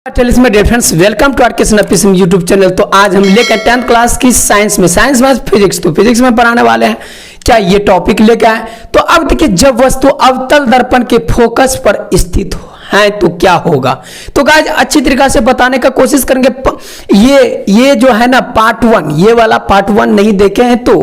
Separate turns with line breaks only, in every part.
में dear friends, welcome to RK YouTube channel. तो आज हम लेकर 10th क्लास की साइंस में फिजिक्स, तो फिजिक्स में पढ़ाने वाले हैं। क्या ये टॉपिक लेकर आए? तो अब देखिए, जब वस्तु अवतल दर्पण के फोकस पर स्थित है तो क्या होगा। तो गाइस अच्छी तरीका से बताने का कोशिश करेंगे। ये जो है ना पार्ट 1, ये वाला पार्ट 1 नहीं देखे हैं तो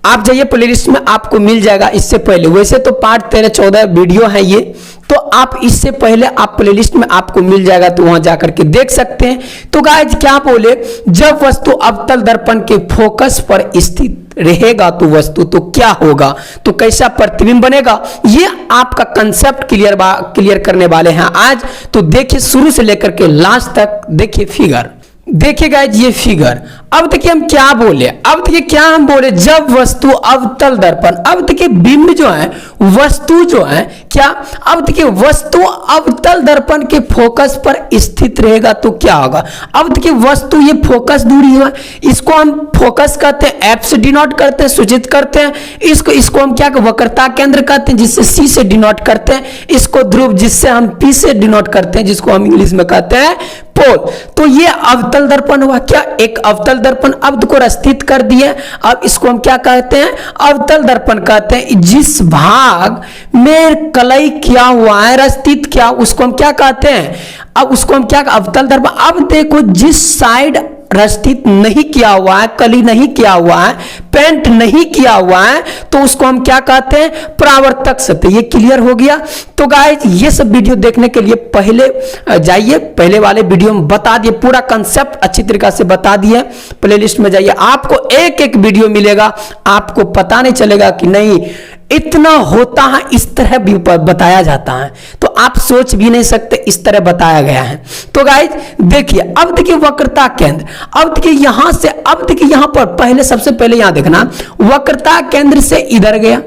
आप जाइए प्लेलिस्ट में, आपको मिल जाएगा। इससे पहले वैसे तो पार्ट 13-14 वीडियो है ये, तो आप इससे पहले आप प्लेलिस्ट में आपको मिल जाएगा, तो वहां जाकर के देख सकते हैं। तो गाइस क्या बोले, जब वस्तु अवतल दर्पण के फोकस पर स्थित रहेगा तो वस्तु तो क्या होगा, तो कैसा प्रतिबिंब बनेगा, ये आपका कंसेप्ट क्लियर करने वाले हैं आज। तो देखिए शुरू से लेकर के लास्ट तक देखिए फिगर। देखिए गाइस ये फिगर। अब देखिए हम क्या बोले, अब देखिए क्या हम बोले, जब वस्तु अवतल दर्पण, अब देखिए बिंब जो है, वस्तु जो है क्या, अब देखिए वस्तु अवतल दर्पण के फोकस पर स्थित रहेगा तो क्या होगा। अब देखिए वस्तु, ये फोकस दूरी है, इसको हम फोकस कहते हैं, एफ से डिनोट करते हैं, सूचित करते हैं। इसको हम क्या, वक्रता केंद्र कहते हैं, जिससे सी से डिनोट करते हैं। इसको ध्रुव, जिससे हम पी से डिनोट करते हैं, जिसको हम इंग्लिश में कहते हैं पोल। तो ये अवतल दर्पण हुआ क्या, एक अवतल दर्पण अवध को स्थित कर दिए। अब इसको हम क्या कहते हैं, अवतल दर्पण कहते हैं। जिस भाग में कलई क्या हुआ है, स्थित क्या, उसको हम क्या कहते हैं, अब उसको हम क्या, अवतल दर्पण। अब देखो जिस साइड स्थित नहीं किया हुआ है, कली नहीं किया हुआ है, पेंट नहीं किया हुआ है, तो उसको हम क्या कहते हैं, परावर्तक सतह। ये क्लियर हो गया। तो गाइस ये सब वीडियो देखने के लिए पहले जाइए, पहले वाले वीडियो में बता दिए, पूरा कंसेप्ट अच्छी तरीके से बता दिए। प्लेलिस्ट में जाइए, आपको एक एक वीडियो मिलेगा, आपको पता नहीं चलेगा कि नहीं इतना होता है, इस तरह भी बताया जाता है, तो आप सोच भी नहीं सकते, इस तरह बताया गया है। तो गाइस देखिए, अब देखिए वक्रता केंद्र, अब देखिए यहां से, अब देखिए यहां पर पहले, सबसे पहले यहां देखना, वक्रता केंद्र से इधर गया।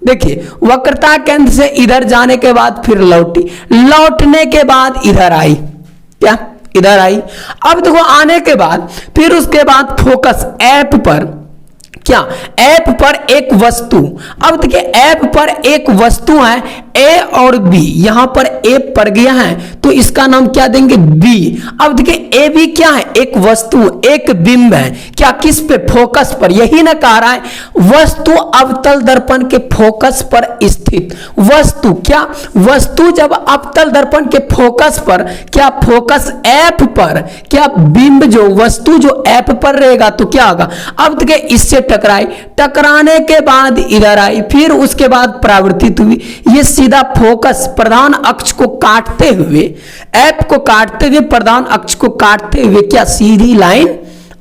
देखिए वक्रता केंद्र से इधर जाने के बाद फिर लौटने के बाद इधर आई, क्या इधर आई। अब देखो आने के बाद फिर उसके बाद फोकस एफ पर, क्या एफ पर एक वस्तु। अब देखिए एफ पर एक वस्तु है, ए और बी, यहां पर ए पड़ गया है तो इसका नाम क्या देंगे, बी। अब देखिए ए बी क्या है, एक वस्तु, एक बिंब है, क्या किस पे, फोकस पर। यही ना कह रहा है वस्तु अवतल दर्पण के फोकस पर स्थित। वस्तु क्या, वस्तु जब अवतल दर्पण के फोकस पर, क्या फोकस एफ पर, क्या बिंब जो वस्तु जो एफ पर रहेगा तो क्या होगा। अब देखिए इससे टकराई, टकराने के बाद इधर आई, फिर उसके बाद परावर्तित हुई। ये सीधा फोकस प्रधान अक्ष को काटते हुए, एफ को काटते हुए, प्रधान अक्ष को काटते हुए क्या सीधी लाइन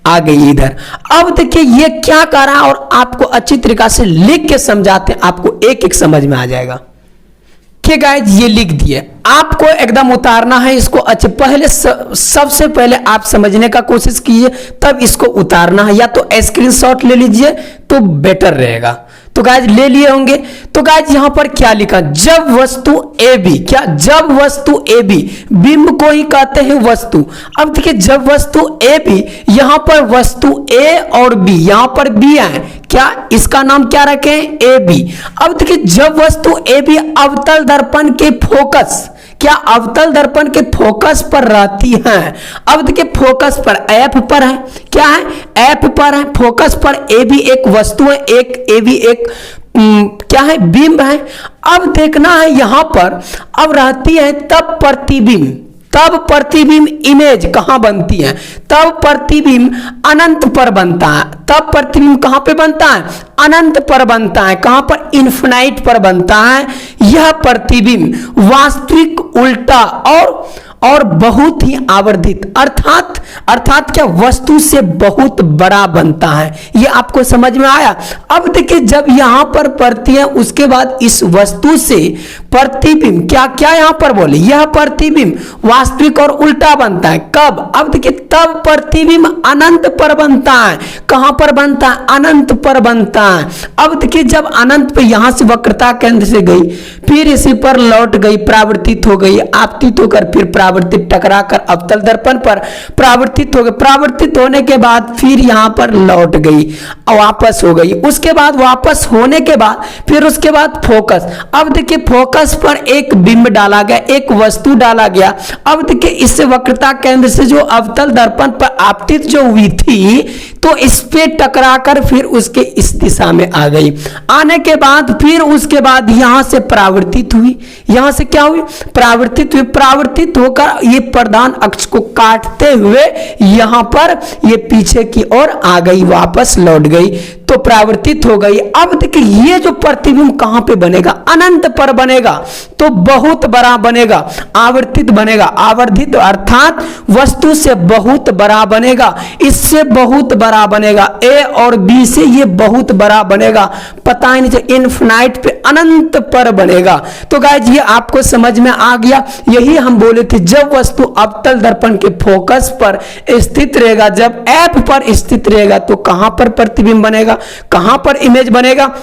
आ गई इधर। अब देखिए ये क्या कर रहा है, और आपको अच्छी तरीका से लिख के समझाते हैं, आपको एक एक समझ में आ जाएगा। ठीक है गाइस ये लिख दिए, आपको एकदम उतारना है इसको। अच्छा पहले सबसे पहले आप समझने का कोशिश कीजिए, तब इसको उतारना है, या तो स्क्रीनशॉट ले लीजिए तो बेटर रहेगा। तो गाइस ले लिए होंगे। तो गाइस यहां पर क्या लिखा, जब वस्तु ए बी, क्या जब वस्तु ए बी, बिंब को ही कहते हैं वस्तु। अब देखिए जब वस्तु ए बी, यहां पर वस्तु ए और बी, यहां पर बी है, क्या इसका नाम क्या रखें, ए बी। अब देखिए जब वस्तु ए बी अवतल दर्पण के फोकस, क्या अवतल दर्पण के फोकस पर रहती हैं। अब देखिए फोकस पर एफ पर है, क्या है एफ पर है, फोकस पर ए भी एक वस्तु है, एक ए भी एक क्या है, बिंब है। अब देखना है यहां पर, अब रहती है तब प्रतिबिंब, तब प्रतिबिंब इमेज कहां बनती है, तब प्रतिबिंब अनंत पर बनता है। तब प्रतिबिंब कहां पे बनता है, अनंत पर बनता है। कहां पर, इन्फिनाइट पर बनता है। यह प्रतिबिंब वास्तविक, उल्टा और बहुत ही आवर्धित, अर्थात क्या वस्तु से बहुत बड़ा बनता है। ये आपको समझ में आया। अब देखिए जब यहां पर पड़ती है, उसके बाद इस वस्तु से प्रतिबिंब क्या क्या यहां पर बोले, यह प्रतिबिंब वास्तविक और उल्टा बनता है। कब, अब देखिए तब प्रतिबिंब अनंत पर बनता है। कहां पर बनता है, अनंत पर बनता है। अब देखिए जब अनंत पे, यहां से वक्रता केंद्र से गई, फिर इसी पर लौट गई, परावर्तित हो गई, आपतित होकर फिर परावर्तित, टकरा कर अवतल दर्पण पर परावर्तित हो गई। परावर्तित होने के बाद फिर यहां पर लौट गई, वापस हो गई। उसके बाद वापस होने के बाद फिर उसके बाद फोकस। अब देखिए फोकस फोकस पर एक बिंब डाला गया, एक वस्तु डाला गया। अब देखिए इस वक्रता केंद्र से जो अवतल दर्पण पर आपतित जो हुई थी, तो इस पे टकराकर फिर उसके इस दिशा में आ गई। आने के बाद फिर उसके बाद यहां से परावर्तित हुई। यहां से क्या हुई? परावर्तित हुई। परावर्तित होकर ये प्रधान अक्ष को काटते हुए यहां पर ये पीछे की ओर आ गई, वापस लौट गई, तो परावर्तित हो गई। अब देखिए ये जो प्रतिबिंब कहां पे बनेगा? अनंत पर बनेगा, तो बहुत बड़ा बनेगा, आवर्तित बनेगा। आवर्धित अर्थात वस्तु से बहुत बड़ा बनेगा, इससे बहुत बड़ा बनेगा, ए और बी से ये बहुत बड़ा बनेगा, पता ही नहीं चलेगा, इनफिनाइट पे अनंत पर बनेगा। तो गाइज ये आपको समझ में आ गया। यही हम बोले थे, जब वस्तु अवतल दर्पण के फोकस पर स्थित रहेगा, जब एफ पर स्थित रहेगा, तो कहां पर प्रतिबिंब बनेगा, कहां पर इमेज बनेगा,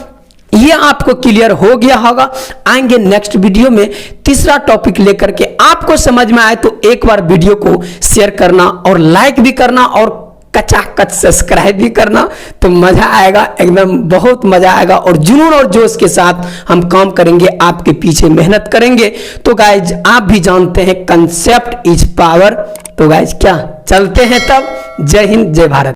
ये आपको क्लियर हो गया होगा। आएंगे नेक्स्ट वीडियो में तीसरा टॉपिक लेकर के। आपको समझ में आए तो एक बार वीडियो को शेयर करना और लाइक भी करना और कचाकच सब्सक्राइब भी करना, तो मजा आएगा, एकदम बहुत मजा आएगा और जुनून और जोश के साथ हम काम करेंगे, आपके पीछे मेहनत करेंगे। तो गाइज आप भी जानते हैं कंसेप्ट इज पावर। तो गाइज क्या चलते हैं तब। जय हिंद, जय भारत।